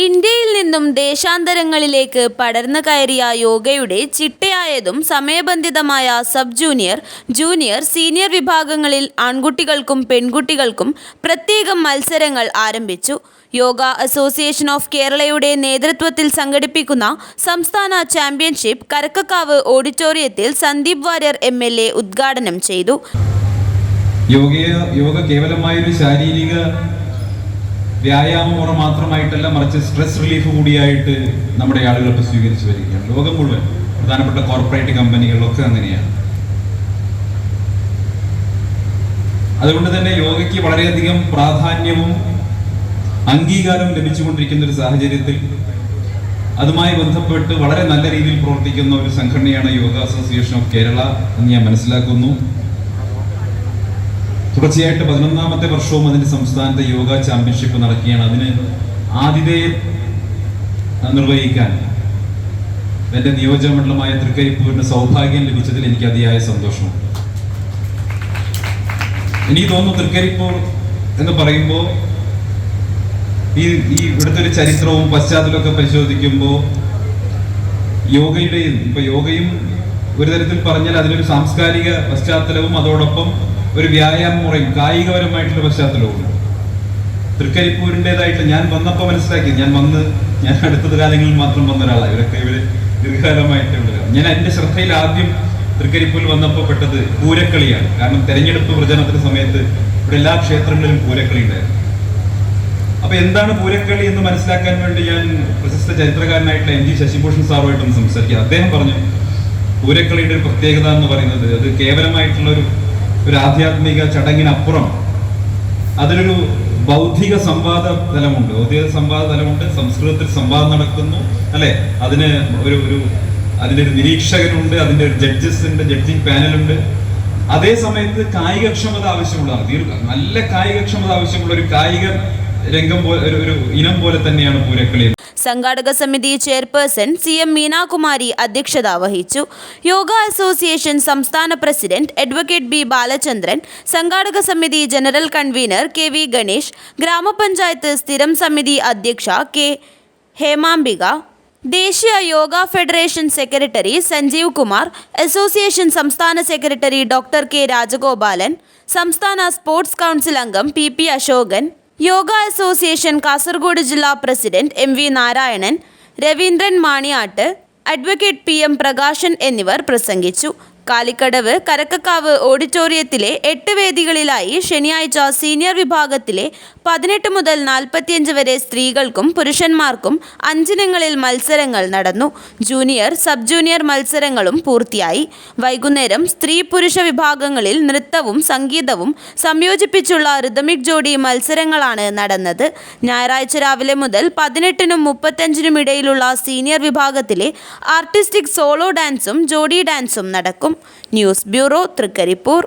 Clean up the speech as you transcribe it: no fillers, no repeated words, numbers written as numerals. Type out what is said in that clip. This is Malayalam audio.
ഇന്ത്യയിൽ നിന്നും ദേശാന്തരങ്ങളിലേക്ക് പടർന്നു കയറിയ യോഗയുടെ ചിട്ടയായതും സമയബന്ധിതമായ സബ് ജൂനിയർ, ജൂനിയർ, സീനിയർ വിഭാഗങ്ങളിൽ ആൺകുട്ടികൾക്കും പെൺകുട്ടികൾക്കും പ്രത്യേകം മത്സരങ്ങൾ ആരംഭിച്ചു. യോഗ അസോസിയേഷൻ ഓഫ് കേരളയുടെ നേതൃത്വത്തിൽ സംഘടിപ്പിക്കുന്ന സംസ്ഥാന ചാമ്പ്യൻഷിപ്പ് കരക്കക്കാവ് ഓഡിറ്റോറിയത്തിൽ സന്ദീപ് വാര്യർ MLA ഉദ്ഘാടനം ചെയ്തു. യോഗ കേവലമായൊരു ശാരീരിക വ്യായാമമുറ മാത്രമായിട്ടല്ല, മറിച്ച് സ്ട്രെസ് റിലീഫ് കൂടിയായിട്ട് നമ്മുടെ ആളുകൾ ഇപ്പോൾ സ്വീകരിച്ചു വരികയാണ്. ലോകം മുഴുവൻ പ്രധാനപ്പെട്ട കോർപ്പറേറ്റ് കമ്പനികളിലൊക്കെ അങ്ങനെയാണ്. അതുകൊണ്ട് തന്നെ യോഗയ്ക്ക് വളരെയധികം പ്രാധാന്യവും അംഗീകാരവും ലഭിച്ചുകൊണ്ടിരിക്കുന്ന ഒരു സാഹചര്യത്തിൽ അതുമായി ബന്ധപ്പെട്ട് വളരെ നല്ല രീതിയിൽ പ്രവർത്തിക്കുന്ന ഒരു സംഘടനയാണ് യോഗ അസോസിയേഷൻ ഓഫ് കേരള എന്ന് ഞാൻ മനസ്സിലാക്കുന്നു. തുടർച്ചയായിട്ട് 11ാമത്തെ വർഷവും അതിന്റെ സംസ്ഥാനത്തെ യോഗ ചാമ്പ്യൻഷിപ്പ് നടക്കുകയാണ്. അതിന് ആതിഥേയം നിർവഹിക്കാൻ എൻ്റെ നിയോജകമണ്ഡലമായ തൃക്കരിപ്പൂരിന് സൗഭാഗ്യം ലഭിച്ചതിൽ എനിക്ക് അതിയായ സന്തോഷമുണ്ട്. എനിക്ക് തോന്നുന്നു തൃക്കരിപ്പൂർ എന്ന് പറയുമ്പോൾ ഈ ഇവിടുത്തെ ഒരു ചരിത്രവും പശ്ചാത്തലമൊക്കെ പരിശോധിക്കുമ്പോൾ യോഗയും ഒരു തരത്തിൽ പറഞ്ഞാൽ അതിലൊരു സാംസ്കാരിക പശ്ചാത്തലവും അതോടൊപ്പം ഒരു വ്യായാമ മുറയും കായികപരമായിട്ടുള്ള പശ്ചാത്തലവും തൃക്കരിപ്പൂരിൻ്റെതായിട്ട് ഞാൻ വന്നപ്പോൾ മനസ്സിലാക്കി. ഞാൻ അടുത്ത കാലങ്ങളിൽ മാത്രം വന്ന ഒരാളാണ്. ഇവര് ദീർഘകാലമായിട്ട് ഞാൻ എൻ്റെ ശ്രദ്ധയിൽ ആദ്യം തൃക്കരിപ്പൂരിൽ വന്നപ്പോൾ പെട്ടത് പൂരക്കളിയാണ്. കാരണം തെരഞ്ഞെടുപ്പ് പ്രചരണത്തിന്റെ സമയത്ത് ഇവിടെ എല്ലാ ക്ഷേത്രങ്ങളിലും പൂരക്കളി ഉണ്ടായിരുന്നു. അപ്പൊ എന്താണ് പൂരക്കളി എന്ന് മനസ്സിലാക്കാൻ വേണ്ടി ഞാൻ പ്രശസ്ത ചരിത്രകാരനായിട്ടുള്ള NG ശശിഭൂഷൺ സാറുമായിട്ടൊന്ന് സംസാരിക്കുക. അദ്ദേഹം പറഞ്ഞു പൂരക്കളിയുടെ ഒരു പ്രത്യേകത എന്ന് പറയുന്നത് അത് കേവലമായിട്ടുള്ള ഒരു ആധ്യാത്മിക ചടങ്ങിനപ്പുറം അതിലൊരു ബൗദ്ധിക സംവാദ തലമുണ്ട്. സംസ്കൃതത്തിൽ സംവാദം നടക്കുന്നു, അല്ലെ? അതിന്റെ ഒരു നിരീക്ഷകനുണ്ട്, അതിന്റെ ഒരു ജഡ്ജിങ് പാനലുണ്ട്. അതേ സമയത്ത് കായികക്ഷമത ആവശ്യമുള്ളതാണ്. നല്ല കായികക്ഷമത ആവശ്യമുള്ള ഒരു കായിക രംഗം ഒരു ഇനം പോലെ തന്നെയാണ് പൂരക്കളി. സംഘാടക സമിതി ചെയർപേഴ്സൺ CM മീനാകുമാരി അധ്യക്ഷത വഹിച്ചു. യോഗ അസോസിയേഷൻ സംസ്ഥാന പ്രസിഡന്റ് അഡ്വക്കേറ്റ് B ബാലചന്ദ്രൻ, സംഘാടക സമിതി ജനറൽ കൺവീനർ KV ഗണേഷ്, ഗ്രാമപഞ്ചായത്ത് സ്ഥിരം സമിതി അധ്യക്ഷ K ഹേമാംബിക, ദേശീയ yoga federation secretary Sanjeev Kumar, association സംസ്ഥാന സെക്രട്ടറി Dr. K രാജഗോപാലൻ, സംസ്ഥാന സ്പോർട്സ് കൗൺസിൽ അംഗം PP അശോകൻ, യോഗ അസോസിയേഷൻ കാസർഗോഡ് ജില്ലാ president MV Narayanan, Raveendran Maniyat, advocate PM Prakashan എന്നിവർ പ്രസംഗിച്ചു. കാലിക്കടവ് കരക്കക്കാവ് ഓഡിറ്റോറിയത്തിലെ 8 വേദികളിലായി ശനിയാഴ്ച സീനിയർ വിഭാഗത്തിലെ 18 മുതൽ 45 വരെ സ്ത്രീകൾക്കും പുരുഷന്മാർക്കും 5 ഇനങ്ങളിൽ മത്സരങ്ങൾ നടന്നു. ജൂനിയർ, സബ് ജൂനിയർ മത്സരങ്ങളും പൂർത്തിയായി. വൈകുന്നേരം സ്ത്രീ പുരുഷ വിഭാഗങ്ങളിൽ നൃത്തവും സംഗീതവും സംയോജിപ്പിച്ചുള്ള റിതമിക് ജോഡി മത്സരങ്ങളാണ് നടന്നത്. ഞായറാഴ്ച രാവിലെ മുതൽ 18നും 35നും ഇടയിലുള്ള സീനിയർ വിഭാഗത്തിലെ ആർട്ടിസ്റ്റിക് സോളോ ഡാൻസും ജോഡി ഡാൻസും നടക്കും. News bureau, Trikaripur.